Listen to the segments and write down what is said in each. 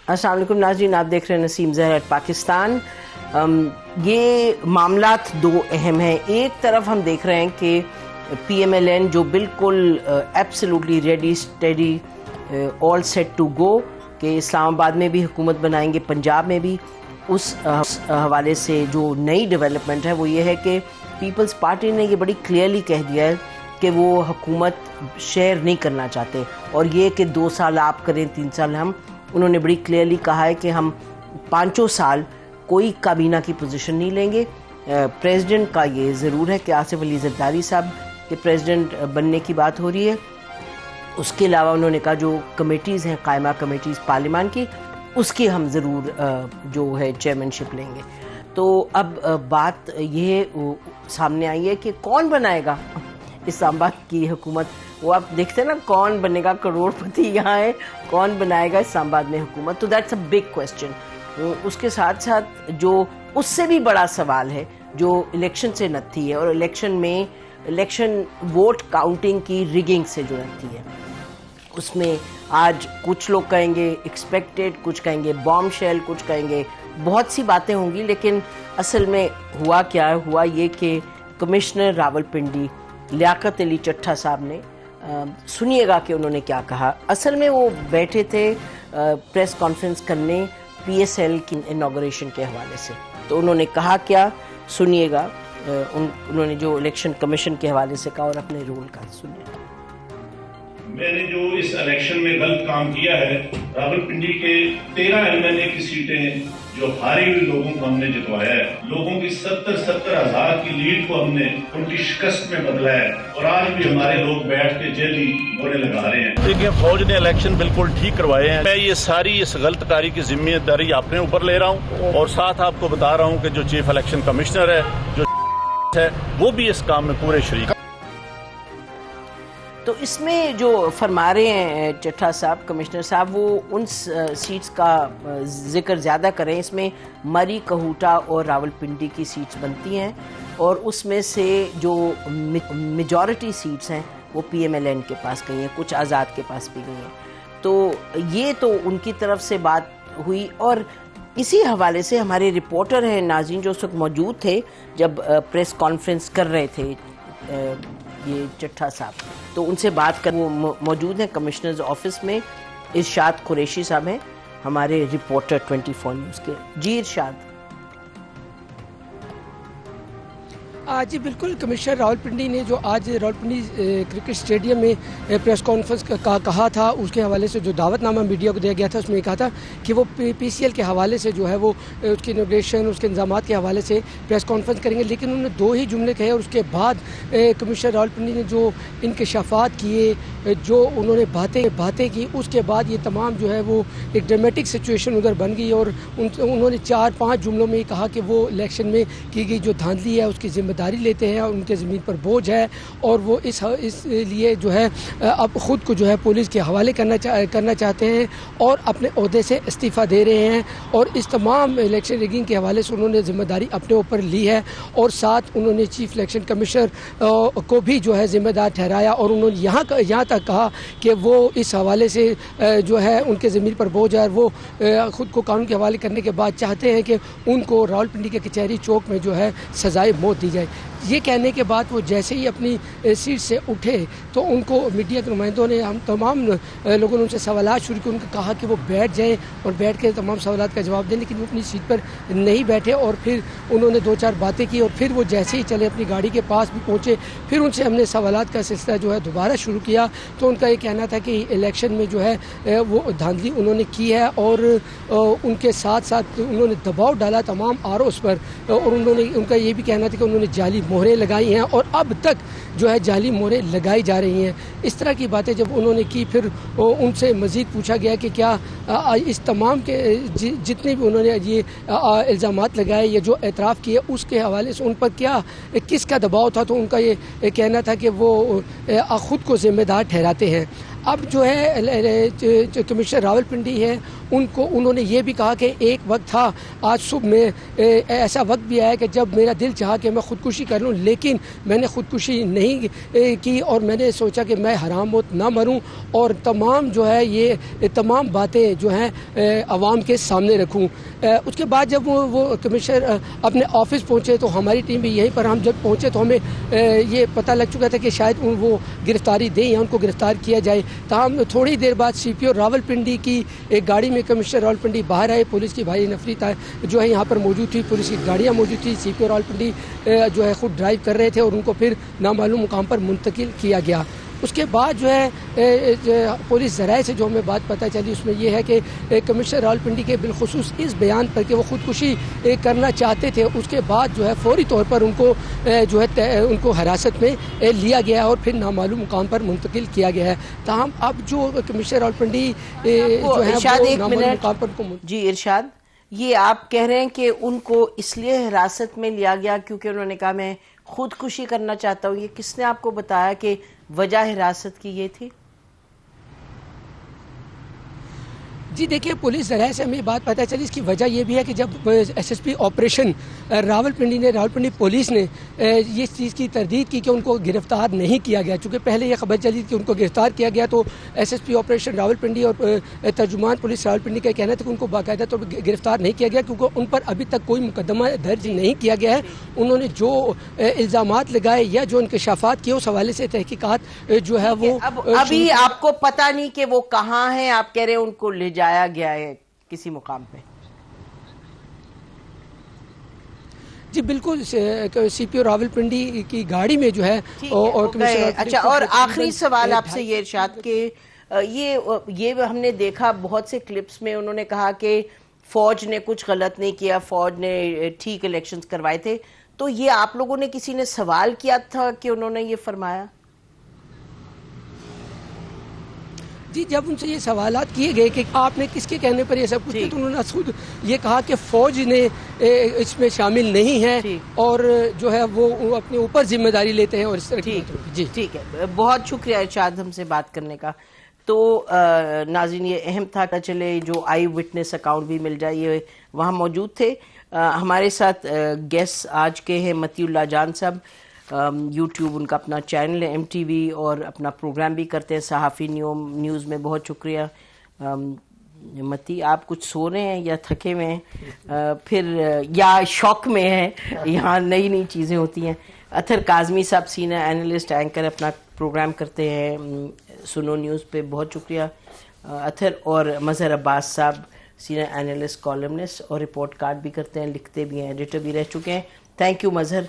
السلام علیکم ناظرین، آپ دیکھ رہے ہیں نسیم زہر ایٹ پاکستان۔ یہ معاملات دو اہم ہیں۔ ایک طرف ہم دیکھ رہے ہیں کہ پی ایم ایل این جو بالکل absolutely ready steady all set to go کہ اسلام آباد میں بھی حکومت بنائیں گے، پنجاب میں بھی، اس حوالے سے جو نئی ڈیولپمنٹ ہے وہ یہ ہے کہ پیپلز پارٹی نے یہ بڑی کلیئرلی کہہ دیا ہے کہ وہ حکومت شیئر نہیں کرنا چاہتے، اور یہ کہ 2 سال آپ کریں 3 سال ہم، انہوں نے بڑی کلیئرلی کہا ہے کہ ہم 5 سال کوئی کابینہ کی پوزیشن نہیں لیں گے۔ پریزیڈنٹ کا یہ ضرور ہے کہ آصف علی زرداری صاحب کے پریزیڈنٹ بننے کی بات ہو رہی ہے۔ اس کے علاوہ انہوں نے کہا جو کمیٹیز ہیں، قائمہ کمیٹیز پارلیمان کی، اس کی ہم ضرور جو ہے چیئرمین شپ لیں گے۔ تو اب بات یہ سامنے آئی ہے کہ کون بنائے گا اسلام آباد کی حکومت۔ وہ آپ دیکھتے ہیں نا، کون بنے گا کروڑ پتی یہاں ہے، کون بنائے گا اسلام آباد میں حکومت۔ تو دیٹس اے بگ کویسچن۔ اس کے ساتھ ساتھ جو اس سے بھی بڑا سوال ہے جو الیکشن سے نتی ہے، اور الیکشن ووٹ کاؤنٹنگ کی ریگنگ سے جو نتی ہے، اس میں آج کچھ لوگ کہیں گے ایکسپیکٹڈ، کچھ کہیں گے بام شیل، کچھ کہیں گے بہت سی باتیں ہوں گی، لیکن اصل میں ہوا کیا ہے؟ ہوا یہ کہ کمشنر راولپنڈی لیاقت علی چٹھا صاحب نے، سنیے گا کہ انہوں نے کیا کہا۔ اصل میں وہ بیٹھے تھے پریس کانفرنس کرنے پی ایس ایل کی انوگریشن کے حوالے سے، تو انہوں نے کہا کیا، سنیے گا انہوں نے جو الیکشن کمیشن کے حوالے سے کہا اور اپنے رول کا سنیے گا۔ میں نے جو اس الیکشن میں غلط کام کیا ہے، راولپنڈی کے 13 ایم ایل اے کی سیٹیں جو ہارے ہوئے لوگوں کو ہم نے جتوایا ہے، لوگوں کی 70 ہزار کی لیڈ کو ہم نے ان کی شکست میں بدلا ہے، اور آج بھی ہمارے لوگ بیٹھ کے جیلی گوڑے لگا رہے ہیں۔ دیکھیں، فوج نے الیکشن بالکل ٹھیک کروائے ہیں۔ میں یہ ساری اس غلط کاری کی ذمہ داری اپنے اوپر لے رہا ہوں، اور ساتھ آپ کو بتا رہا ہوں کہ جو چیف الیکشن کمشنر ہے، جو ہے، وہ بھی اس کام میں پورے شریک۔ تو اس میں جو فرما رہے ہیں چٹھا صاحب، کمشنر صاحب، وہ ان سیٹس کا ذکر زیادہ کریں۔ اس میں مری، کہوٹا اور راولپنڈی کی سیٹس بنتی ہیں، اور اس میں سے جو میجورٹی سیٹس ہیں وہ پی ایم ایل این کے پاس گئی ہیں، کچھ آزاد کے پاس بھی گئی ہیں۔ تو یہ تو ان کی طرف سے بات ہوئی، اور اسی حوالے سے ہمارے رپورٹر ہیں ناظرین جو اس وقت موجود تھے جب پریس کانفرنس کر رہے تھے یہ چٹھا صاحب، تو ان سے بات کر، وہ موجود ہیں کمشنرز آفس میں۔ ارشاد قریشی صاحب ہیں ہمارے رپورٹر 24 نیوز کے۔ جی ارشاد۔ جی بالکل، کمشنر راولپنڈی نے جو آج راولپنڈی کرکٹ اسٹیڈیم میں پریس کانفرنس کا کہا تھا، اس کے حوالے سے جو دعوت نامہ میڈیا کو دیا گیا تھا، اس میں یہ کہا تھا کہ وہ پی سی ایل کے حوالے سے جو ہے وہ اس کی انوگریشن، اس کے انتظامات کے حوالے سے پریس کانفرنس کریں گے، لیکن انہوں نے 2 ہی جملے کہے، اور اس کے بعد کمشنر راولپنڈی نے جو انکشافات کیے، جو انہوں نے باتیں کی، اس کے بعد یہ تمام جو ہے وہ ایک ڈرامیٹک سچویشن ادھر بن گئی، اور انہوں نے 4-5 جملوں میں یہ کہا کہ وہ الیکشن میں کی گئی جو دھاندلی ہے اس کی ذمہ داری لیتے ہیں، اور ان کے زمین پر بوجھ ہے، اور وہ اس لیے جو ہے اب خود کو جو ہے پولیس کے حوالے کرنا چاہتے ہیں، اور اپنے عہدے سے استعفیٰ دے رہے ہیں، اور اس تمام الیکشن ریگنگ کے حوالے سے انہوں نے ذمہ داری اپنے اوپر لی ہے، اور ساتھ انہوں نے چیف الیکشن کمشنر کو بھی جو ہے ذمہ دار ٹھہرایا، اور انہوں نے یہاں تک کہا کہ وہ اس حوالے سے جو ہے ان کے زمین پر بوجھ ہے، اور وہ خود کو قانون کے حوالے کرنے کے بعد چاہتے ہیں کہ ان کو راولپنڈی کے کچہری چوک میں جو ہے سزائے موت دی جائے۔ یہ کہنے کے بعد وہ جیسے ہی اپنی سیٹ سے اٹھے تو ان کو میڈیا کے نمائندوں نے، ہم تمام لوگوں نے ان سے سوالات شروع کیے، ان کو کہا کہ وہ بیٹھ جائیں اور بیٹھ کے تمام سوالات کا جواب دیں، لیکن وہ اپنی سیٹ پر نہیں بیٹھے، اور پھر انہوں نے 2-4 باتیں کی، اور پھر وہ جیسے ہی چلے اپنی گاڑی کے پاس بھی پہنچے، پھر ان سے ہم نے سوالات کا سلسلہ جو ہے دوبارہ شروع کیا۔ تو ان کا یہ کہنا تھا کہ الیکشن میں جو ہے وہ دھاندلی انہوں نے کی ہے، اور ان کے ساتھ ساتھ انہوں نے دباؤ ڈالا تمام آر اوز پر، اور ان کا یہ بھی کہنا تھا کہ انہوں نے جعلی مہریں لگائی ہیں، اور اب تک جو ہے جعلی مہریں لگائی جا رہی ہیں۔ اس طرح کی باتیں جب انہوں نے کی، پھر ان سے مزید پوچھا گیا کہ کیا اس تمام کے جتنے بھی انہوں نے یہ الزامات لگائے یا جو اعتراف کیے، اس کے حوالے سے ان پر کس کا دباؤ تھا، تو ان کا یہ کہنا تھا کہ وہ خود کو ذمہ دار ٹھہراتے ہیں۔ اب جو ہے کمشنر راولپنڈی ہے انہوں نے یہ بھی کہا کہ ایک وقت تھا آج صبح میں ایسا وقت بھی آیا کہ جب میرا دل چاہا کہ میں خودکشی کر لوں، لیکن میں نے خودکشی نہیں کی اور میں نے سوچا کہ میں حرام موت نہ مروں اور تمام جو ہے یہ تمام باتیں جو ہیں عوام کے سامنے رکھوں۔ اس کے بعد جب وہ کمشنر اپنے آفس پہنچے تو ہماری ٹیم بھی یہیں پر، ہم جب پہنچے تو ہمیں یہ پتہ لگ چکا تھا کہ شاید وہ گرفتاری دیں یا ان کو گرفتار کیا جائے۔ تاہم تھوڑی دیر بعد سی پی او راولپنڈی کی ایک گاڑی میں کمشنر راولپنڈی باہر آئے، پولیس کی بھاری نفری جو ہے یہاں پر موجود تھی، پولیس کی گاڑیاں موجود تھی، سی پی او راولپنڈی جو ہے خود ڈرائیو کر رہے تھے اور ان کو پھر نامعلوم مقام پر منتقل کیا گیا۔ اس کے بعد جو ہے پولیس ذرائع سے جو ہمیں بات پتہ چلی اس میں یہ ہے کہ کمشنر راولپنڈی کے بالخصوص اس بیان پر کہ وہ خودکشی کرنا چاہتے تھے، اس کے بعد جو ہے فوری طور پر ان کو جو ہے ان کو حراست میں لیا گیا اور پھر نامعلوم مقام پر منتقل کیا گیا ہے۔ تاہم اب جو کمشنر راولپنڈی جو ہے وہ نامعلوم مقام پر جی ارشاد، یہ آپ کہہ رہے ہیں کہ ان کو اس لیے حراست میں لیا گیا کیونکہ انہوں نے کہا میں خودکشی کرنا چاہتا ہوں، یہ کس نے آپ کو بتایا کہ وجہ حراست کی یہ تھی؟ جی دیکھیے، پولیس ذرائع سے ہمیں بات پتہ چلی، اس کی وجہ یہ بھی ہے کہ جب S S P operation Rawalpindi police نے یہ چیز کی تردید کی کہ ان کو گرفتار نہیں کیا گیا، چونکہ پہلے یہ خبر چلی کہ ان کو گرفتار کیا گیا، تو S S P operation Rawalpindi اور ترجمان پولیس راولپنڈی کا کہنا تھا کہ ان کو باقاعدہ طور پر گرفتار نہیں کیا گیا کیونکہ ان پر ابھی تک کوئی مقدمہ درج نہیں کیا گیا ہے۔ انہوں نے جو الزامات لگائے یا جو انکشافات کیے اس حوالے سے تحقیقات جو ہے وہ ابھی آپ کو پتہ نہیں کہ وہ کہاں ہیں، آپ کہہ رہے ہیں ان کو لے جایا گیا ہے کسی مقام پہ؟ جی بالکل، سی پی او راولپنڈی کی گاڑی میں جو ہے اور اچھا، اور آخری سوال آپ سے یہ ارشاد کہ یہ ہم نے دیکھا بہت سے کلپس میں انہوں نے کہا کہ فوج نے کچھ غلط نہیں کیا، فوج نے ٹھیک الیکشنز کروائے تھے، تو یہ آپ لوگوں نے کسی نے سوال کیا تھا کہ انہوں نے یہ فرمایا؟ جی جب ان سے یہ سوالات کیے گئے کہ آپ نے کس کے کہنے پر یہ سب کچھ کیا، تو انہوں نے خود یہ کہا کہ فوج نے اس میں شامل نہیں ہے اور جو ہے وہ اپنے اوپر ذمہ داری لیتے ہیں اور اس طرح کی۔ جی ٹھیک ہے، بہت شکریہ ارشاد ہم سے بات کرنے کا۔ تو ناظرین یہ اہم تھا کہ چلے جو آئی وٹنس اکاؤنٹ بھی مل جائے، یہ وہاں موجود تھے۔ ہمارے ساتھ گیسٹ آج کے ہیں متی اللہ جان صاحب، یوٹیوب ان کا اپنا چینل ہے ایم ٹی وی اور اپنا پروگرام بھی کرتے ہیں صحافی نیوز میں۔ بہت شکریہ متی، آپ کچھ سو رہے ہیں یا تھکے ہوئے ہیں پھر یا شوق میں ہیں؟ یہاں نئی نئی چیزیں ہوتی ہیں۔ اطہر کاظمی صاحب سینئر اینالسٹ اینکر اپنا پروگرام کرتے ہیں سنو نیوز پہ، بہت شکریہ اطہر۔ اور مظہر عباس صاحب سینئر اینالسٹ کالمنسٹ اور رپورٹ کارڈ بھی کرتے ہیں، لکھتے بھی ہیں، ایڈیٹر بھی رہ چکے ہیں۔ تھینک یو مظہر۔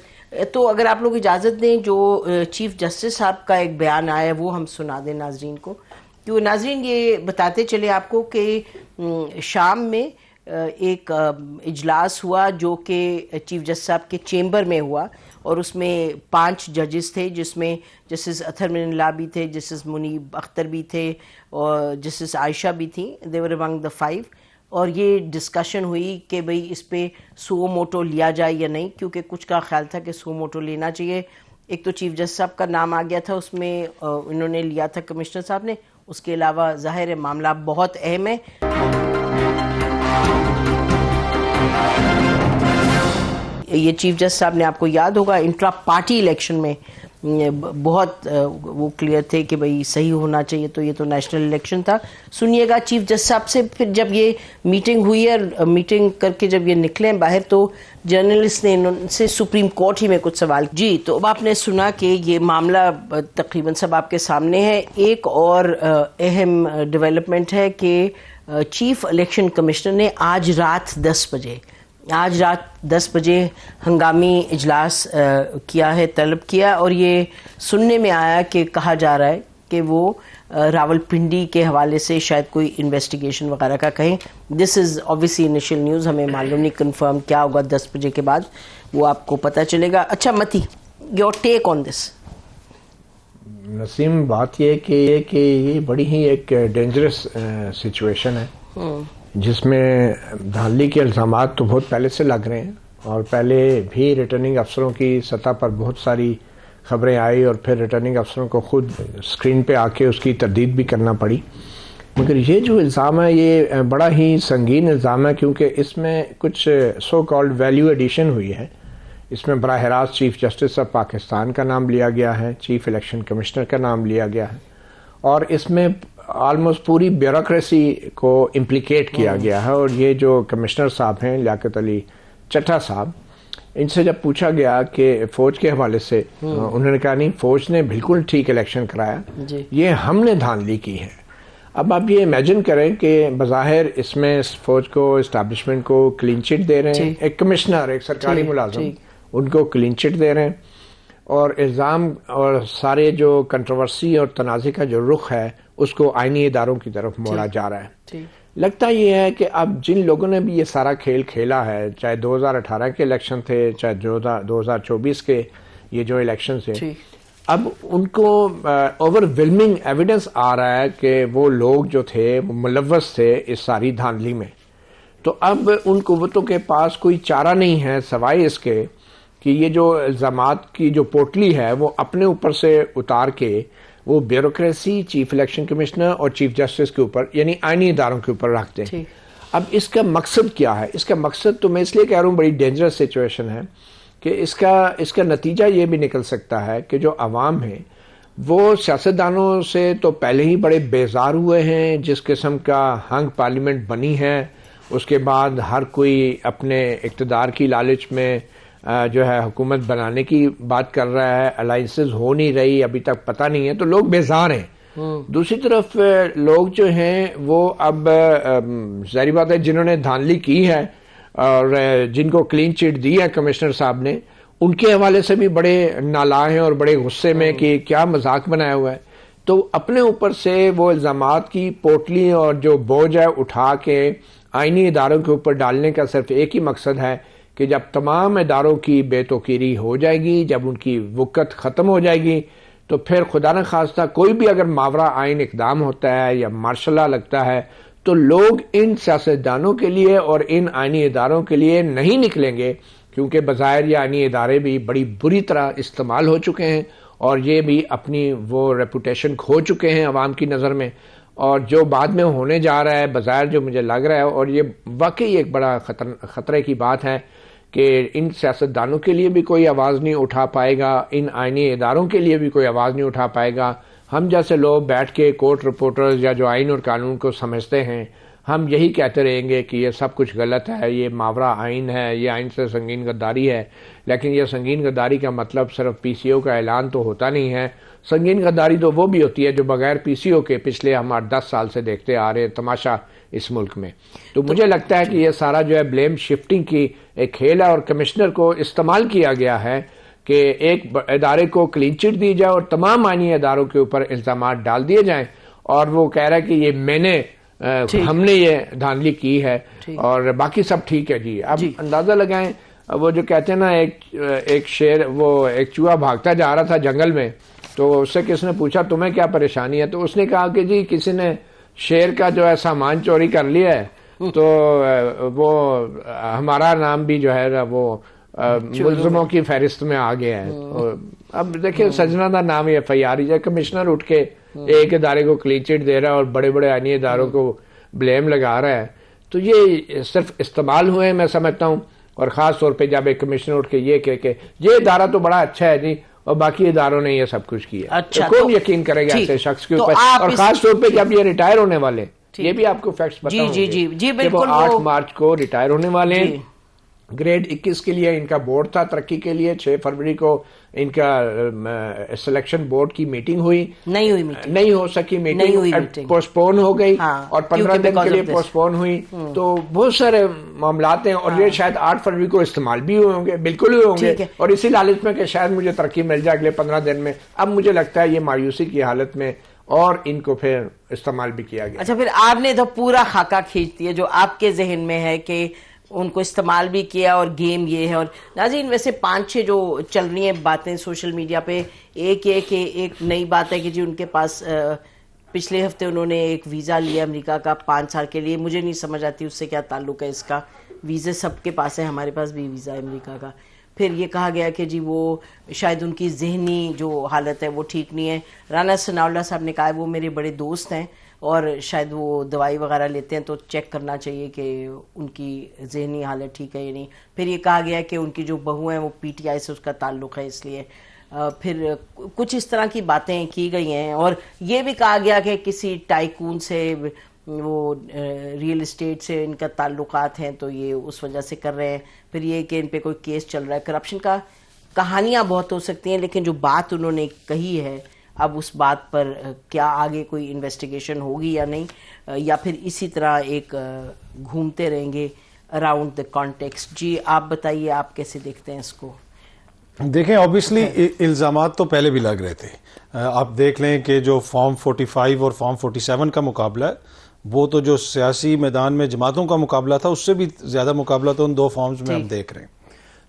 تو اگر آپ لوگ اجازت دیں جو چیف جسٹس صاحب کا ایک بیان آیا ہے وہ ہم سنا دیں ناظرین کو، کیوں ناظرین یہ بتاتے چلے آپ کو کہ شام میں ایک اجلاس ہوا جو کہ چیف جسٹس صاحب کے چیمبر میں ہوا اور اس میں 5 ججز تھے، جس میں جسٹس اطہر من اللہ بھی تھے، جسٹس منیب اختر بھی تھے اور جسٹس عائشہ بھی تھیں، they were among the 5۔ اور یہ ڈسکشن ہوئی کہ بھئی اس پہ سو موٹو لیا جائے یا نہیں، کیونکہ کچھ کا خیال تھا کہ سو موٹو لینا چاہیے۔ ایک تو چیف جسٹس صاحب کا نام آ گیا تھا اس میں، انہوں نے لیا تھا کمشنر صاحب نے، اس کے علاوہ ظاہر ہے معاملہ بہت اہم ہے۔ یہ چیف جسٹس صاحب نے آپ کو یاد ہوگا انٹرا پارٹی الیکشن میں بہت وہ کلیئر تھے کہ بھئی صحیح ہونا چاہیے، تو یہ تو نیشنل الیکشن تھا۔ سنیے گا چیف جسٹس صاحب سے پھر جب یہ میٹنگ ہوئی ہے، میٹنگ کر کے جب یہ نکلے باہر تو جرنلسٹ نے ان سے سپریم کورٹ ہی میں کچھ سوال۔ جی تو اب آپ نے سنا کہ یہ معاملہ تقریباً سب آپ کے سامنے ہے۔ ایک اور اہم ڈیولپمنٹ ہے کہ چیف الیکشن کمشنر نے آج رات 10 بجے ہنگامی اجلاس کیا ہے، طلب کیا، اور یہ سننے میں آیا کہ کہا جا رہا ہے کہ وہ راولپنڈی کے حوالے سے شاید کوئی انویسٹیگیشن وغیرہ کا کہیں۔ دس از obviously انیشل نیوز، ہمیں معلوم نہیں کنفرم کیا ہوگا 10 بجے کے بعد، وہ آپ کو پتہ چلے گا۔ اچھا متی، یور ٹیک آن دس؟ نسیم، بات یہ ہے کہ یہ بڑی ہی ایک ڈینجرس سچویشن ہے جس میں دھاندلی کے الزامات تو بہت پہلے سے لگ رہے ہیں اور پہلے بھی ریٹرننگ افسروں کی سطح پر بہت ساری خبریں آئی اور پھر ریٹرننگ افسروں کو خود اسکرین پہ آ کے اس کی تردید بھی کرنا پڑی. مگر یہ جو الزام ہے یہ بڑا ہی سنگین الزام ہے، کیونکہ اس میں کچھ سو کالڈ ویلیو ایڈیشن ہوئی ہے. اس میں براہ راست چیف جسٹس آف پاکستان کا نام لیا گیا ہے، چیف الیکشن کمشنر کا نام لیا گیا ہے، اور اس میں آلموسٹ پوری بیوروکریسی کو امپلیکیٹ کیا گیا ہے. اور یہ جو کمشنر صاحب ہیں لیاقت علی چٹھا صاحب، ان سے جب پوچھا گیا کہ فوج کے حوالے سے، انہوں نے کہا نہیں، فوج نے بالکل ٹھیک الیکشن کرایا، یہ ہم نے دھاندلی کی ہے. اب آپ یہ امیجن کریں کہ بظاہر اس میں فوج کو، اسٹیبلشمنٹ کو کلین چٹ دے رہے ہیں، ایک کمشنر، ایک سرکاری ملازم، ان کو کلین چٹ دے رہے ہیں، اور الزام اور سارے جو کنٹروورسی اور تنازع کا جو رخ ہے اس کو آئینی اداروں کی طرف موڑا جا رہا ہے. لگتا یہ ہے کہ اب جن لوگوں نے بھی یہ سارا کھیل کھیلا ہے، چاہے 2018 کے الیکشن تھے، چاہے 2024 کے یہ جو الیکشن تھے، اب ان کو اوور ویلمنگ ایویڈنس آ رہا ہے کہ وہ لوگ جو تھے وہ ملوث تھے اس ساری دھاندلی میں. تو اب ان قوتوں کے پاس کوئی چارہ نہیں ہے سوائے اس کے کہ یہ جو الزامات کی جو پوٹلی ہے وہ اپنے اوپر سے اتار کے وہ بیوروکریسی، چیف الیکشن کمشنر اور چیف جسٹس کے اوپر، یعنی آئینی اداروں کے اوپر رکھتے ہیں. اب اس کا مقصد کیا ہے؟ اس کا مقصد تو میں اس لیے کہہ رہا ہوں بڑی ڈینجرس سچویشن ہے کہ اس کا نتیجہ یہ بھی نکل سکتا ہے کہ جو عوام ہیں وہ سیاستدانوں سے تو پہلے ہی بڑے بیزار ہوئے ہیں. جس قسم کا ہنگ پارلیمنٹ بنی ہے، اس کے بعد ہر کوئی اپنے اقتدار کی لالچ میں جو ہے حکومت بنانے کی بات کر رہا ہے، الائنسز ہو نہیں رہی، ابھی تک پتہ نہیں ہے، تو لوگ بیزار ہیں. دوسری طرف لوگ جو ہیں وہ اب ظاہری بات ہے جنہوں نے دھاندلی کی ہے اور جن کو کلین چٹ دی ہے کمشنر صاحب نے، ان کے حوالے سے بھی بڑے نالاں ہیں اور بڑے غصے میں کہ کیا مذاق بنایا ہوا ہے. تو اپنے اوپر سے وہ الزامات کی پوٹلی اور جو بوجھ ہے اٹھا کے آئینی اداروں کے اوپر ڈالنے کا صرف ایک ہی مقصد ہے کہ جب تمام اداروں کی بے توقیری ہو جائے گی، جب ان کی وقت ختم ہو جائے گی، تو پھر خدا نہ خواستہ کوئی بھی اگر ماورا آئین اقدام ہوتا ہے یا مارشل لا لگتا ہے تو لوگ ان سیاستدانوں کے لیے اور ان آئینی اداروں کے لیے نہیں نکلیں گے، کیونکہ بظاہر یہ آئینی ادارے بھی بڑی بری طرح استعمال ہو چکے ہیں اور یہ بھی اپنی وہ ریپوٹیشن کھو چکے ہیں عوام کی نظر میں. اور جو بعد میں ہونے جا رہا ہے بظاہر جو مجھے لگ رہا ہے، اور یہ واقعی ایک بڑا خطرے کی بات ہے کہ ان سیاستدانوں کے لیے بھی کوئی آواز نہیں اٹھا پائے گا، ان آئینی اداروں کے لیے بھی کوئی آواز نہیں اٹھا پائے گا. ہم جیسے لوگ بیٹھ کے کورٹ رپورٹرز یا جو آئین اور قانون کو سمجھتے ہیں، ہم یہی کہتے رہیں گے کہ یہ سب کچھ غلط ہے، یہ ماورا آئین ہے، یہ آئین سے سنگین غداری ہے. لیکن یہ سنگین غداری کا مطلب صرف پی سی او کا اعلان تو ہوتا نہیں ہے. سنگین غداری تو وہ بھی ہوتی ہے جو بغیر پی سی او کے پچھلے ہم 8-10 سال سے دیکھتے آ رہے ہیں تماشا اس ملک میں. تو مجھے لگتا ہے کہ یہ سارا جو ہے بلیم شفٹنگ کی ایک کھیل ہے اور کمشنر کو استعمال کیا گیا ہے کہ ایک ادارے کو کلین چٹ دی جائے اور تمام آئینی اداروں کے اوپر الزامات ڈال دیے جائیں، اور وہ کہہ رہا ہے کہ یہ ہم نے یہ دھاندلی کی ہے اور باقی سب ٹھیک ہے. جی اب اندازہ لگائیں، وہ جو کہتے ہیں نا ایک شیر، وہ ایک چوہا بھاگتا جا رہا تھا جنگل میں، تو اس سے کس نے پوچھا تمہیں کیا پریشانی ہے، تو اس نے کہا کہ جی کسی نے شیر کا جو ہے سامان چوری کر لیا ہے، تو وہ ہمارا نام بھی جو ہے وہ ملزموں کی فہرست میں آ گیا ہے. اب دیکھیں سجنا دا نام ایف آئی آر ہے، کمشنر اٹھ کے ایک ادارے کو کلین چٹ دے رہا ہے اور بڑے بڑے آئینی اداروں کو بلیم لگا رہا ہے. تو یہ صرف استعمال ہوئے ہیں میں سمجھتا ہوں، اور خاص طور پہ جب ایک کمشنر اٹھ کے یہ کہہ کہ یہ ادارہ تو بڑا اچھا ہے جی اور باقی اداروں نے یہ سب کچھ کیا. اچھا، کون یقین کرے گا ایسے شخص کے اوپر؟ اور خاص طور پہ جب یہ ریٹائر ہونے والے، یہ بھی آپ کو فیکٹس پتہ ہوں گے کہ وہ 8 مارچ کو ریٹائر ہونے والے ہیں. گریڈ 21 کے لیے ان کا بورڈ تھا ترقی کے لیے، 6 فروری کو ان کا سلیکشن بورڈ کی میٹنگ ہوئی، نہیں ہو سکی میٹنگ، پوسٹ پون ہو گئی اور 15 دن کے لیے پوسٹ پون ہوئی. تو بہت سارے معاملات ہیں اور یہ شاید 8 فروری کو استعمال بھی ہوئے ہوں گے، بالکل ہوئے ہوں گے، اور اسی لالچ میں کہ شاید مجھے ترقی مل جائے اگلے 15 دن میں. اب مجھے لگتا ہے یہ مایوسی کی حالت میں اور ان کو پھر استعمال بھی کیا گیا. اچھا، پھر آپ نے تو پورا خاکہ کھینچ دیا جو آپ کے ذہن میں ہے کہ ان کو استعمال بھی کیا اور گیم یہ ہے. اور ناظرین ویسے 5-6 جو چل رہی ہیں باتیں سوشل میڈیا پہ، ایک یہ کہ ایک نئی بات ہے کہ جی ان کے پاس پچھلے ہفتے انہوں نے ایک ویزا لیا امریکہ کا 5 سال کے لیے. مجھے نہیں سمجھ آتی اس سے کیا تعلق ہے اس کا، ویزے سب کے پاس ہے، ہمارے پاس بھی ویزا ہے امریکہ کا. پھر یہ کہا گیا کہ جی وہ شاید ان کی ذہنی جو حالت ہے وہ ٹھیک نہیں ہے. رانا ثناءاللہ صاحب نے کہا وہ میرے بڑے دوست ہیں اور شاید وہ دوائی وغیرہ لیتے ہیں تو چیک کرنا چاہیے کہ ان کی ذہنی حالت ٹھیک ہے یا نہیں. پھر یہ کہا گیا کہ ان کی جو بہو ہیں وہ پی ٹی آئی سے اس کا تعلق ہے اس لیے. پھر کچھ اس طرح کی باتیں کی گئی ہیں اور یہ بھی کہا گیا کہ کسی ٹائکون سے وہ ریئل اسٹیٹ سے ان کا تعلقات ہیں تو یہ اس وجہ سے کر رہے ہیں. پھر یہ کہ ان پہ کوئی کیس چل رہا ہے. کرپشن کا کہانیاں بہت ہو سکتی ہیں لیکن جو بات انہوں نے کہی ہے اب اس بات پر کیا آگے کوئی انویسٹیگیشن ہوگی یا نہیں, یا پھر اسی طرح ایک گھومتے رہیں گے اراؤنڈ دا کانٹیکسٹ. جی آپ بتائیے آپ کیسے دیکھتے ہیں اس کو؟ دیکھیں obviously الزامات تو پہلے بھی لگ رہے تھے. آپ دیکھ لیں کہ جو فارم 45 اور فارم 47 کا مقابلہ ہے وہ تو جو سیاسی میدان میں جماعتوں کا مقابلہ تھا اس سے بھی زیادہ مقابلہ تو ان دو فارمز میں ہم دیکھ رہے ہیں.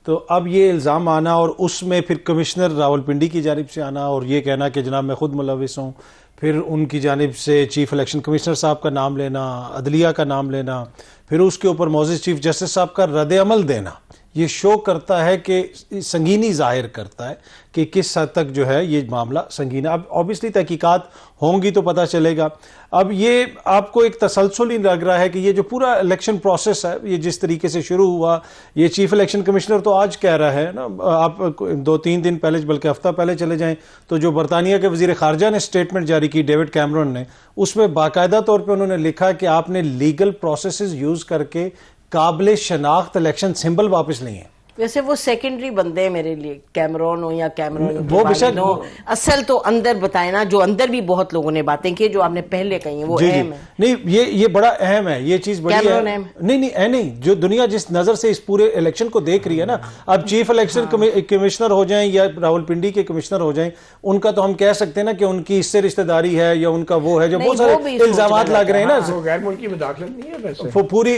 تو اب یہ الزام آنا اور اس میں پھر کمشنر راولپنڈی کی جانب سے آنا اور یہ کہنا کہ جناب میں خود ملوث ہوں, پھر ان کی جانب سے چیف الیکشن کمشنر صاحب کا نام لینا, عدلیہ کا نام لینا, پھر اس کے اوپر معزز چیف جسٹس صاحب کا رد عمل دینا, یہ شو کرتا ہے کہ سنگینی ظاہر کرتا ہے کہ کس حد تک جو ہے یہ معاملہ سنگین ہے. اب obviously تحقیقات ہوں گی تو پتہ چلے گا. اب یہ آپ کو ایک تسلسل ہی لگ رہا ہے کہ یہ جو پورا الیکشن پروسیس ہے یہ جس طریقے سے شروع ہوا, یہ چیف الیکشن کمشنر تو آج کہہ رہا ہے نا, آپ 2-3 دن پہلے بلکہ ہفتہ پہلے چلے جائیں تو جو برطانیہ کے وزیر خارجہ نے اسٹیٹمنٹ جاری کی ڈیوڈ کیمرون نے, اس میں باقاعدہ طور پہ انہوں نے لکھا کہ آپ نے لیگل پروسیسز یوز کر کے قابل شناخت الیکشن سمبل واپس لیے ہیں. ویسے وہ سیکنڈری بندے ہیں میرے لیے, کیمرون ہو یا کیمرون وہ بشک ہو, اصل تو اندر بتائیں نا, جو اندر بھی بہت لوگوں نے باتیں کی جو آپ نے پہلے کہی ہیں وہ اہم ہے. نہیں یہ بڑا اہم ہے, یہ چیز بڑی ہے. نہیں جو دنیا جس نظر سے اس پورے الیکشن کو دیکھ رہی ہے نا, اب چیف الیکشن کمشنر ہو جائیں یا راولپنڈی کے کمشنر ہو جائیں, ان کا تو ہم کہہ سکتے ہیں نا کہ ان کی اس سے رشتہ داری ہے یا ان کا وہ ہے, جو بہت سارے الزامات لگ رہے ہیں نا. غیر ملکی مداخلت نہیں ہے ویسے, پوری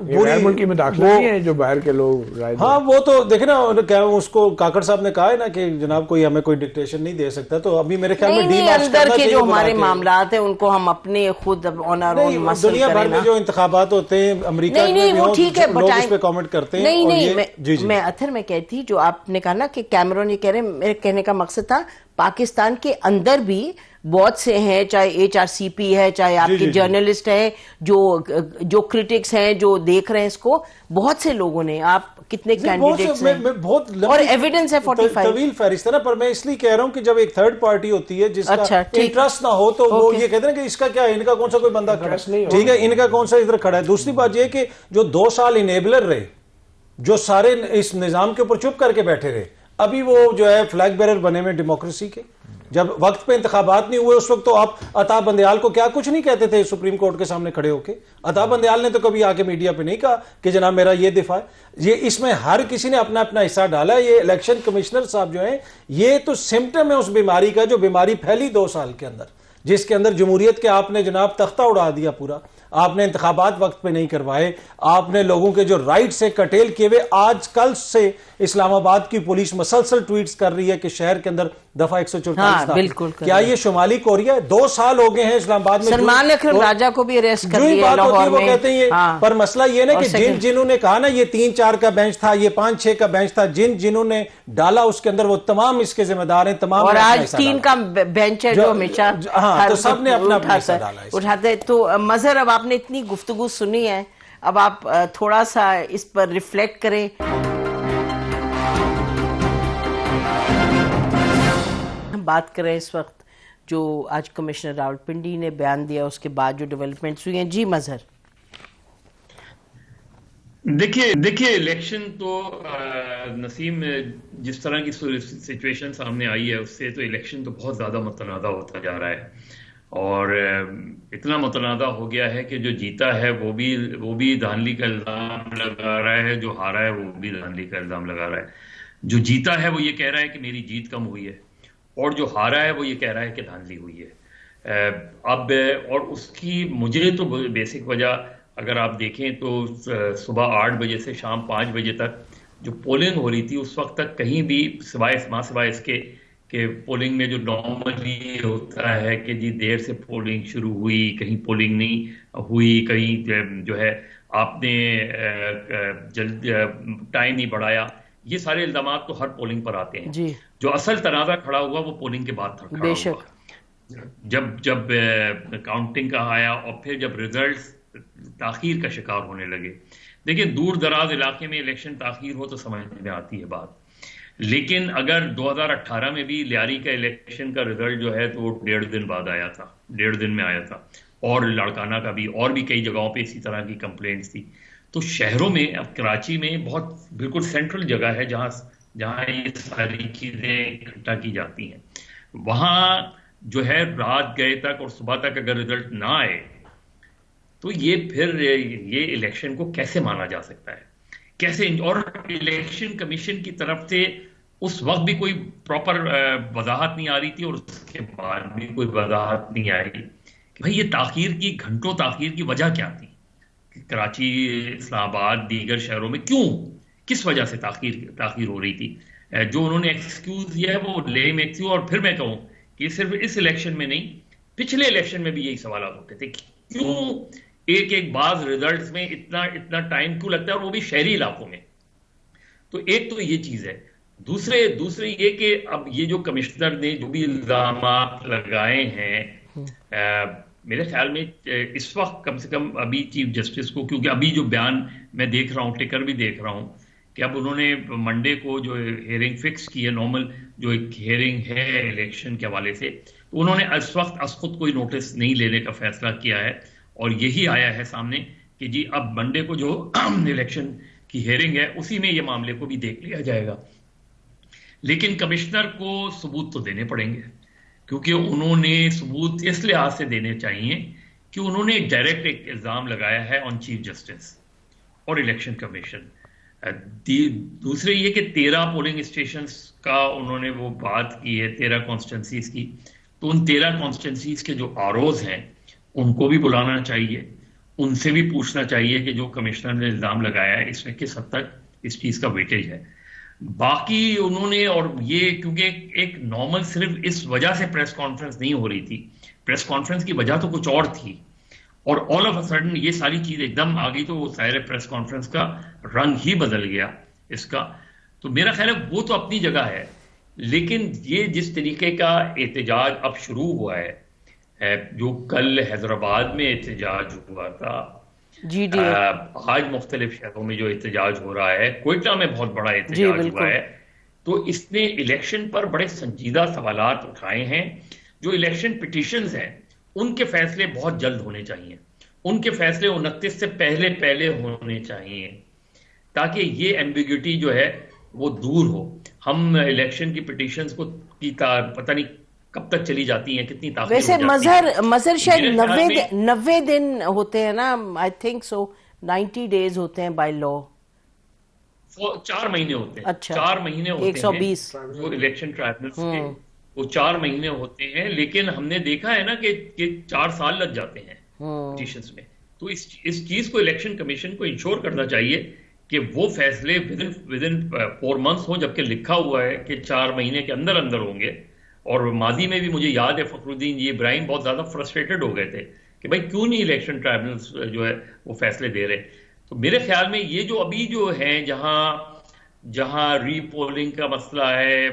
غیر ملکی مداخلت نہیں ہے جو باہر کے لوگ. ہاں وہ تو دیکھیں نا, اس کو کاکڑ صاحب نے کہا ہے نا کہ جناب کوئی ہمیں کوئی ڈکٹیشن نہیں دے سکتا, تو ابھی میرے خیال میں ڈی مارچ اندر کے جو ہمارے معاملات ہیں ان کو ہم اپنے خود آن آر اون مسل کریں. دنیا بھر میں جو انتخابات ہوتے ہیں امریکہ میں وہ ٹھیک ہے, لوگ اس پہ کامنٹ کرتے ہیں. نہیں میں اتھر میں کہتی, جو آپ نے کہا نا کہ کیمرون یہ کہہ رہے ہیں, میرے کہنے کا مقصد تھا پاکستان کے اندر بھی بہت سے ہیں, چاہے ایچ آر سی پی ہے, چاہے آپ کے جرنلسٹ ہیں, جو کرٹکس ہیں, جو دیکھ رہے ہیں اس کو, بہت سے لوگوں نے, آپ کتنے کینڈیڈیٹس ہیں اور ایویڈنس ہے 45 طویل فہرست ہے نا, پر میں اس لیے کہہ رہا ہوں کہ جب ایک تھرڈ پارٹی ہوتی ہے جس کا انٹرسٹ نہ ہو تو وہ یہ کہتے ہیں کہ اس کا کیا ہے, ان کا کون سا کوئی بندہ کھڑا ہے, ٹھیک ہے, ان کا کون سا ادھر کھڑا ہے. دوسری بات یہ کہ جو 2 سال انیبلر رہے, جو سارے اس نظام کے اوپر چپ کر کے بیٹھے رہے, ابھی وہ جو ہے فلیگ بیرر بنے میں ڈیموکریسی کے, جب وقت پہ انتخابات نہیں ہوئے اس وقت تو آپ عطا بندیال کو کیا کچھ نہیں کہتے تھے سپریم کورٹ کے سامنے کھڑے ہو کے. عطا بندیال نے تو کبھی آ کے میڈیا پہ نہیں کہا کہ جناب میرا یہ دفاع ہے. یہ اس میں ہر کسی نے اپنا اپنا حصہ ڈالا. یہ الیکشن کمشنر صاحب جو ہیں یہ تو سمپٹم ہے اس بیماری کا, جو بیماری پھیلی 2 سال کے اندر, جس کے اندر جمہوریت کے آپ نے جناب تختہ اڑا دیا پورا. آپ نے انتخابات وقت پہ نہیں کروائے, آپ نے لوگوں کے جو رائٹ سے کٹیل کیے ہوئے. آج کل سے اسلام آباد کی پولیس مسلسل ٹویٹس کر رہی ہے کہ شہر کے اندر دفعہ 144 کیا یہ شمالی کوریا ہے؟ 2 سال ہو گئے ہیں اسلام آباد میں. سلمان اکرم راجہ کو بھی اریسٹ کر دیا لاہور میں. وہ کہتے ہیں پر مسئلہ یہ نا کہ جنہوں نے کہا نا یہ 3-4 کا بینچ تھا, یہ 5-6 کا بینچ تھا, جنہوں نے ڈالا اس کے اندر وہ تمام اس کے ذمہ دار ہیں, تمام. اور آج 3 کا بینچ ہے جو ہمیشہ تو سب نے اپنا اپنا حصہ ڈالا اٹھاتے. تو مظہر اب آپ نے اتنی گفتگو سنی ہے, اب آپ تھوڑا سا اس پر ریفلیکٹ کریں. بات کریں اس وقت جو آج کمشنر راولپنڈی نے بیان دیا, اس کے بعد جو ڈیولپمنٹس ہوئی ہیں. جی مظہر. دیکھیے الیکشن تو نسیم جس طرح کی سچویشن سامنے آئی ہے اس سے تو الیکشن تو بہت زیادہ متنازع ہوتا جا رہا ہے, اور اتنا متنازع ہو گیا ہے کہ جو جیتا ہے وہ بھی دھاندلی کا الزام لگا رہا ہے, جو ہارا ہے وہ بھی دھاندلی کا الزام لگا رہا ہے. جو جیتا ہے وہ یہ کہہ رہا ہے کہ میری جیت کم ہوئی ہے, اور جو ہارا ہے وہ یہ کہہ رہا ہے کہ دھاندلی ہوئی ہے. اب اور اس کی مجھے تو بیسک وجہ اگر آپ دیکھیں تو صبح 8 بجے سے شام 5 بجے تک جو پولنگ ہو رہی تھی اس وقت تک کہیں بھی سوائے اس کے کہ پولنگ میں جو نارملی ہوتا ہے کہ جی دیر سے پولنگ شروع ہوئی, کہیں پولنگ نہیں ہوئی, کہیں جو ہے آپ نے جلد ٹائم نہیں بڑھایا, یہ سارے الزامات تو ہر پولنگ پر آتے ہیں. جی. جو اصل تنازع کھڑا ہوا وہ پولنگ کے بعد کھڑا بے ہوا. شک. جب کاؤنٹنگ کا آیا اور پھر جب ریزلٹس تاخیر کا شکار ہونے لگے. دیکھیں دور دراز علاقے میں الیکشن تاخیر ہو تو سمجھ میں آتی ہے بات, لیکن اگر 2018 میں بھی لیاری کا الیکشن کا ریزلٹ جو ہے تو وہ 1.5 دن بعد آیا تھا, 1.5 دن میں آیا تھا, اور لاڑکانہ کا بھی, اور بھی کئی جگہوں پہ اسی طرح کی کمپلینٹس تھی. تو شہروں میں, اب کراچی میں بہت بالکل سینٹرل جگہ ہے جہاں یہ ساری چیزیں اکٹھا کی جاتی ہیں, وہاں جو ہے رات گئے تک اور صبح تک اگر رزلٹ نہ آئے تو یہ پھر یہ الیکشن کو کیسے مانا جا سکتا ہے, کیسے؟ اور الیکشن کمیشن کی طرف سے اس وقت بھی کوئی پراپر وضاحت نہیں آ رہی تھی, اور اس کے بعد بھی کوئی وضاحت نہیں آئی کہ بھائی یہ تاخیر کی, گھنٹوں تاخیر کی وجہ کیا تھی. کراچی, اسلام آباد, دیگر شہروں میں کیوں, کس وجہ سے تاخیر ہو رہی تھی؟ جو انہوں نے ایکسکیوز دیا ہے وہ لیم ایکسکیوز. اور پھر میں کہوں کہ صرف اس الیکشن میں نہیں, پچھلے الیکشن میں بھی یہی سوالات ہوتے تھے, کیوں ایک بعض ریزلٹس میں اتنا ٹائم کیوں لگتا ہے, اور وہ بھی شہری علاقوں میں. تو ایک تو یہ چیز ہے. دوسرے یہ کہ اب یہ جو کمشنر نے جو بھی الزامات لگائے ہیں, میرے خیال میں اس وقت کم سے کم ابھی چیف جسٹس کو, کیونکہ ابھی جو بیان میں دیکھ رہا ہوں, ٹکر بھی دیکھ رہا ہوں کہ اب انہوں نے منڈے کو جو ہیئرنگ فکس کی ہے, نارمل جو ایک ہیئرنگ ہے الیکشن کے حوالے سے, تو انہوں نے اس وقت از خود کوئی نوٹس نہیں لینے کا فیصلہ کیا ہے, اور یہی آیا ہے سامنے کہ جی اب منڈے کو جو الیکشن کی ہیئرنگ ہے اسی میں یہ معاملے کو بھی دیکھ لیا جائے گا. لیکن کمشنر کو ثبوت تو دینے پڑیں گے, کیونکہ انہوں نے ثبوت اس لحاظ سے دینے چاہیے کہ انہوں نے ڈائریکٹ ایک الزام لگایا ہے آن چیف جسٹس اور الیکشن کمیشن. دوسرے یہ کہ 13 پولنگ اسٹیشنز کا انہوں نے وہ بات کی ہے, 13 کانسٹیٹنسیز کی, تو ان 13 کانسٹیٹنسیز کے جو آروز ہیں ان کو بھی بلانا چاہیے, ان سے بھی پوچھنا چاہیے کہ جو کمشنر نے الزام لگایا ہے اس میں کس حد تک اس چیز کا ویٹیج ہے. باقی انہوں نے, اور یہ کیونکہ ایک نارمل صرف اس وجہ سے پریس کانفرنس نہیں ہو رہی تھی, پریس کانفرنس کی وجہ تو کچھ اور تھی, اور آل آف اے سڈن یہ ساری چیز ایک دم آ گئی, تو وہ ظاہر پریس کانفرنس کا رنگ ہی بدل گیا اس کا. تو میرا خیال ہے وہ تو اپنی جگہ ہے, لیکن یہ جس طریقے کا احتجاج اب شروع ہوا ہے, جو کل حیدرآباد میں احتجاج ہوا تھا, جی آج مختلف شہروں میں جو احتجاج ہو رہا ہے, کوئٹہ میں بہت بڑا احتجاج ہوا ہے, تو اس نے الیکشن پر بڑے سنجیدہ سوالات اٹھائے ہیں. جو الیکشن پٹیشنز ہیں ان کے فیصلے بہت جلد ہونے چاہیے, ان کے فیصلے 29 سے پہلے ہونے چاہیے, تاکہ یہ ایمبیگوٹی جو ہے وہ دور ہو. ہم الیکشن کی پٹیشنز کو پتہ نہیں کب تک چلی جاتی ہیں, کتنی تاخیر. ویسے مظہر شاید 90 دن ہوتے ہیں نا, آئی تھنک سو 90 days ہوتے ہیں بائی لا. 4 مہینے ہوتے ہیں. اچھا, 4 مہینے ہوتے ہیں 120 جو الیکشن ٹرائبونلز کے, وہ 4 مہینے ہوتے ہیں. لیکن ہم نے دیکھا ہے نا کہ 4 سال لگ جاتے ہیں پٹیشنز میں. تو اس چیز کو الیکشن کمیشن کو انشور کرنا چاہیے کہ وہ فیصلے ودن 4 months ہوں, جبکہ لکھا ہوا ہے کہ 4 مہینے کے اندر ہوں گے. اور ماضی میں بھی مجھے یاد ہے فخر الدین جی ابراہیم بہت زیادہ فرسٹریٹڈ ہو گئے تھے کہ بھائی کیوں نہیں الیکشن ٹرائبونلز جو ہے وہ فیصلے دے رہے. تو میرے خیال میں یہ جو ابھی جو ہیں جہاں ری پولنگ کا مسئلہ ہے,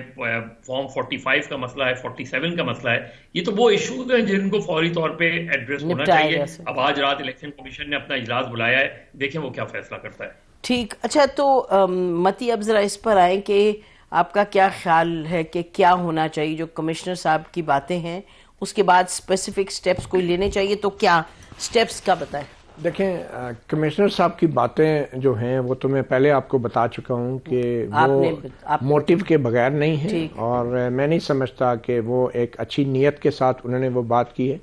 فارم 45 کا مسئلہ ہے, 47 کا مسئلہ ہے, یہ تو وہ ایشوز ہیں جن کو فوری طور پہ ایڈریس ہونا چاہیے. اب آج رات الیکشن کمیشن نے اپنا اجلاس بلایا ہے, دیکھیں وہ کیا فیصلہ کرتا ہے. ٹھیک. اچھا, تو متی اب ذرا اس پر آئیں کہ آپ کا کیا خیال ہے کہ کیا ہونا چاہیے؟ جو کمشنر صاحب کی باتیں ہیں اس کے بعد اسپیسیفک سٹیپس کوئی لینے چاہیے, تو کیا سٹیپس کا بتائیں. دیکھیں کمشنر صاحب کی باتیں جو ہیں وہ تو میں پہلے آپ کو بتا چکا ہوں کہ وہ موٹیو کے بغیر نہیں ہیں, اور میں نہیں سمجھتا کہ وہ ایک اچھی نیت کے ساتھ انہوں نے وہ بات کی ہے,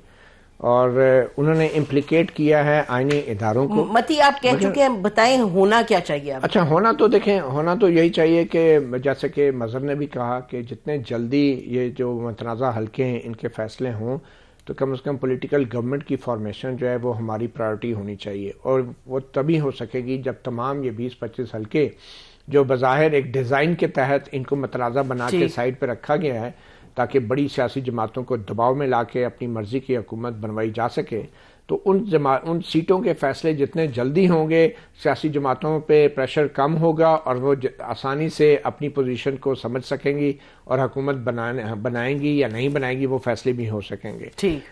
اور انہوں نے امپلیکیٹ کیا ہے آئینی اداروں کو. متی آپ کہہ چکے ہیں, بتائیں ہونا کیا چاہیے. اچھا, ہونا تو دیکھیں, ہونا تو یہی چاہیے کہ جیسے کہ مظہر نے بھی کہا کہ جتنے جلدی یہ جو متنازع حلقے ہیں ان کے فیصلے ہوں, تو کم از کم پولیٹیکل گورنمنٹ کی فارمیشن جو ہے وہ ہماری پرائیورٹی ہونی چاہیے, اور وہ تبھی ہو سکے گی جب تمام یہ 20-25 حلقے جو بظاہر ایک ڈیزائن کے تحت ان کو متنازع بنا کے سائڈ پہ رکھا گیا ہے تاکہ بڑی سیاسی جماعتوں کو دباؤ میں لا کے اپنی مرضی کی حکومت بنوائی جا سکے, تو ان سیٹوں کے فیصلے جتنے جلدی ہوں گے سیاسی جماعتوں پہ پریشر کم ہوگا اور وہ آسانی سے اپنی پوزیشن کو سمجھ سکیں گی اور حکومت بنائیں گی یا نہیں بنائیں گی وہ فیصلے بھی ہو سکیں گے.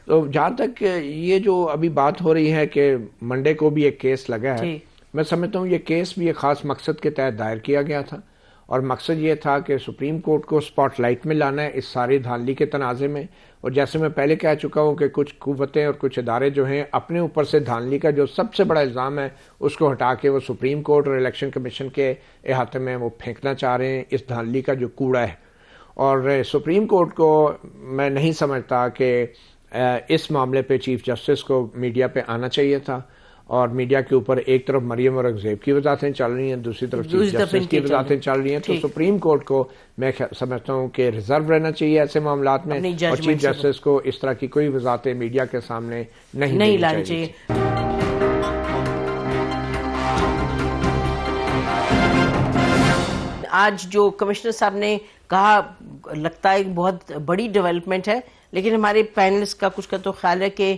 تو جہاں تک یہ جو ابھی بات ہو رہی ہے کہ منڈے کو بھی ایک کیس لگا ہے, میں سمجھتا ہوں یہ کیس بھی ایک خاص مقصد کے تحت دائر کیا گیا تھا, اور مقصد یہ تھا کہ سپریم کورٹ کو سپاٹ لائٹ میں لانا ہے اس ساری دھاندلی کے تنازع میں. اور جیسے میں پہلے کہہ چکا ہوں کہ کچھ قوتیں اور کچھ ادارے جو ہیں اپنے اوپر سے دھاندلی کا جو سب سے بڑا الزام ہے اس کو ہٹا کے وہ سپریم کورٹ اور الیکشن کمیشن کے احاطے میں وہ پھینکنا چاہ رہے ہیں اس دھاندلی کا جو کوڑا ہے. اور سپریم کورٹ کو میں نہیں سمجھتا کہ اس معاملے پہ چیف جسٹس کو میڈیا پہ آنا چاہیے تھا, اور میڈیا کے اوپر ایک طرف مریم اور اکزیب کی وضاحتیں چل رہی ہیں, دوسری طرف چیف جسٹس کی وضاحتیں چل رہی ہیں. تو سپریم کورٹ کو میں سمجھتا ہوں کہ ریزرو رہنا چاہیے ایسے معاملات میں, اور چیف جسٹس کو اس طرح کی کوئی وضاحتیں میڈیا کے سامنے نہیں لانی چاہیے. آج جو کمشنر صاحب نے کہا لگتا ہے بہت بڑی ڈیولپمنٹ ہے, لیکن ہمارے پینلسٹ کا کچھ کا تو خیال ہے کہ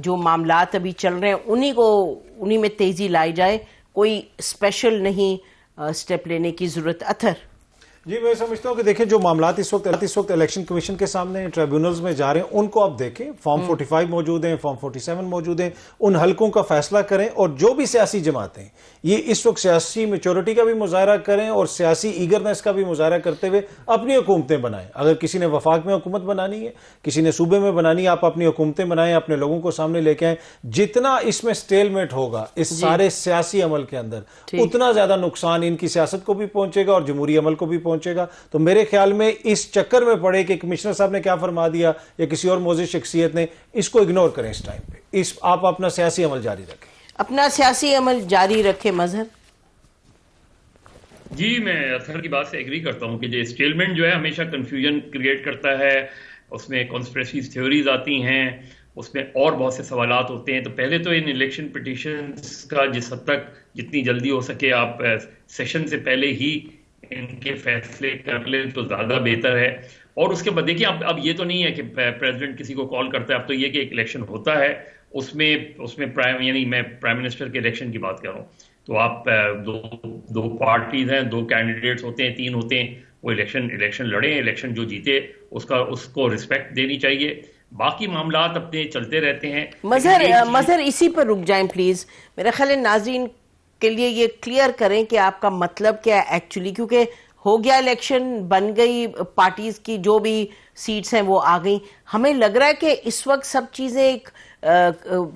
جو معاملات ابھی چل رہے ہیں انہی میں تیزی لائی جائے, کوئی اسپیشل نہیں سٹیپ لینے کی ضرورت. اطہر جی میں سمجھتا ہوں کہ دیکھیں جو معاملات اس وقت الیکشن کمیشن کے سامنے ٹریبیونلز میں جا رہے ہیں ان کو آپ دیکھیں, فارم 45 موجود ہیں, فارم 47 موجود ہیں, ان حلقوں کا فیصلہ کریں, اور جو بھی سیاسی جماعتیں یہ اس وقت سیاسی میچورٹی کا بھی مظاہرہ کریں اور سیاسی ایگرنس کا بھی مظاہرہ کرتے ہوئے اپنی حکومتیں بنائیں. اگر کسی نے وفاق میں حکومت بنانی ہے, کسی نے صوبے میں بنانی ہے, آپ اپنی حکومتیں بنائیں, اپنے لوگوں کو سامنے لے کے آئیں. جتنا اس میں سٹیل میٹ ہوگا اس سارے سیاسی عمل کے اندر اتنا زیادہ نقصان ان کی سیاست کو بھی پہنچے گا اور جمہوری عمل کو بھی پہنچے گا. تو میرے خیال میں اس چکر میں پڑے کہ کمشنر صاحب نے کیا فرما دیا یا کسی اور موزی شخصیت نے, اس کو اگنور کریں اس ٹائم پہ. آپ اپنا سیاسی عمل جاری رکھیں, اپنا سیاسی عمل جاری رکھیں. مظہر جی میں اطہر کی بات سے ایگری کرتا ہوں کہ یہ اسٹیلمنٹ جو ہے ہمیشہ کنفیوژن کریٹ کرتا ہے, اس میں کانسپریسی تھیوریز آتی ہیں, اس میں اور بہت سے سوالات ہوتے ہیں. تو پہلے تو ان الیکشن پٹیشنز کا جس حد تک جتنی جلدی ہو سکے آپ سیشن سے پہلے ہی ان کے فیصلے کر لیں تو زیادہ بہتر ہے. اور اس کے بعد دیکھیے اب یہ تو نہیں ہے کہ پریزیڈنٹ کسی کو کال کرتا ہے, اب تو یہ کہ ایک الیکشن ہوتا ہے, اس میں یعنی میں پرائم منسٹر کے الیکشن کی بات کر رہا ہوں, تو آپ دو پارٹیز ہیں, 2 کینڈیڈیٹس ہوتے ہیں, 3 ہوتے ہیں, وہ الیکشن لڑیں, الیکشن جو جیتے اس کو رسپیکٹ دینی چاہیے. باقی معاملات اپنے چلتے رہتے ہیں. مظہر اسی پر رک جائیں پلیز. میرا خیال ہے ناظرین کے لیے یہ کلیئر کریں کہ آپ کا مطلب کیا ہے ایکچولی, کیونکہ ہو گیا الیکشن, بن گئی پارٹیز کی جو بھی سیٹس ہیں وہ آ گئیں. ہمیں لگ رہا ہے کہ اس وقت سب چیزیں ایک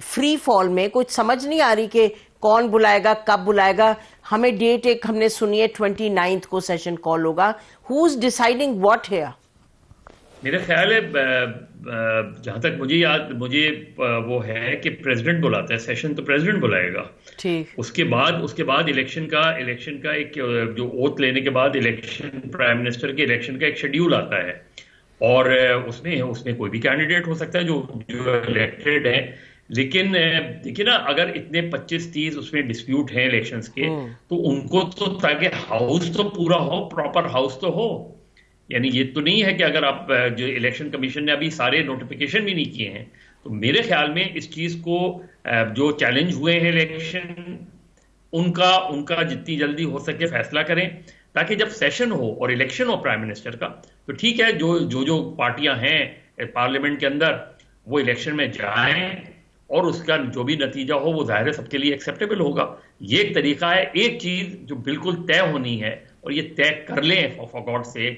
فری فال میں, کچھ سمجھ نہیں آ رہی کہ کون بلائے گا, کب بلائے گا. ہمیں ڈیٹ ایک ہم نے سنی ہے 29 کو سیشن کال ہوگا. ہو از ڈیسائیڈنگ واٹ ہیئر؟ میرا خیال ہے جہاں تک مجھے وہ ہے کہ پریزیڈنٹ بلاتا ہے سیشن, تو پریزیڈنٹ بلائے گا. ٹھیک. اس کے بعد الیکشن کا ایک جو اوتھ لینے کے بعد الیکشن پرائم منسٹر کے الیکشن کا ایک شیڈیول آتا ہے, اور اس میں کوئی بھی کینڈیڈیٹ ہو سکتا ہے جو الیکٹڈ ہے. لیکن دیکھیے نا, اگر اتنے 25-30 اس میں ڈسپیوٹ ہیں الیکشنز کے, تو ان کو تو تاکہ ہاؤس تو پورا ہو, پراپر ہاؤس تو ہو. یعنی یہ تو نہیں ہے کہ اگر آپ جو الیکشن کمیشن نے ابھی سارے نوٹیفیکیشن بھی نہیں کیے ہیں, تو میرے خیال میں اس چیز کو جو چیلنج ہوئے ہیں الیکشن ان کا جتنی جلدی ہو سکے فیصلہ کریں, تاکہ جب سیشن ہو اور الیکشن ہو پرائم منسٹر کا, تو ٹھیک ہے جو پارٹیاں ہیں پارلیمنٹ کے اندر وہ الیکشن میں جائیں, اور اس کا جو بھی نتیجہ ہو وہ ظاہر ہے سب کے لیے ایکسیپٹیبل ہوگا. یہ ایک طریقہ ہے. ایک چیز جو بالکل طے ہونی ہے, اور یہ طے کر لیں فار گاڈ سے,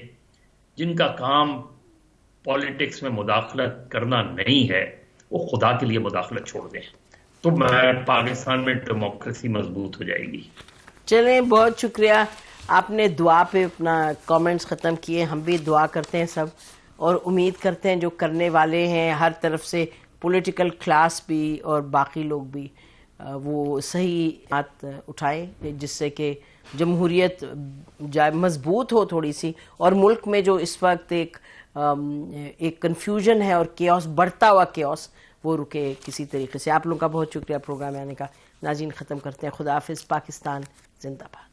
جن کا کام پالیٹکس میں مداخلت کرنا نہیں ہے وہ خدا کے لیے مداخلت چھوڑ دیں, تو پاکستان میں ڈیموکریسی مضبوط ہو جائے گی. چلیں, بہت شکریہ. آپ نے دعا پہ اپنا کامنٹس ختم کیے, ہم بھی دعا کرتے ہیں سب, اور امید کرتے ہیں جو کرنے والے ہیں ہر طرف سے, پولیٹیکل کلاس بھی اور باقی لوگ بھی, وہ صحیح بات اٹھائے جس سے کہ جمہوریت مضبوط ہو تھوڑی سی, اور ملک میں جو اس وقت ایک کنفیوژن ہے اور کیوس, بڑھتا ہوا کیوس, وہ رکے کسی طریقے سے. آپ لوگوں کا بہت شکریہ پروگرام میں آنے کا. ناظرین ختم کرتے ہیں. خدا حافظ. پاکستان زندہ باد.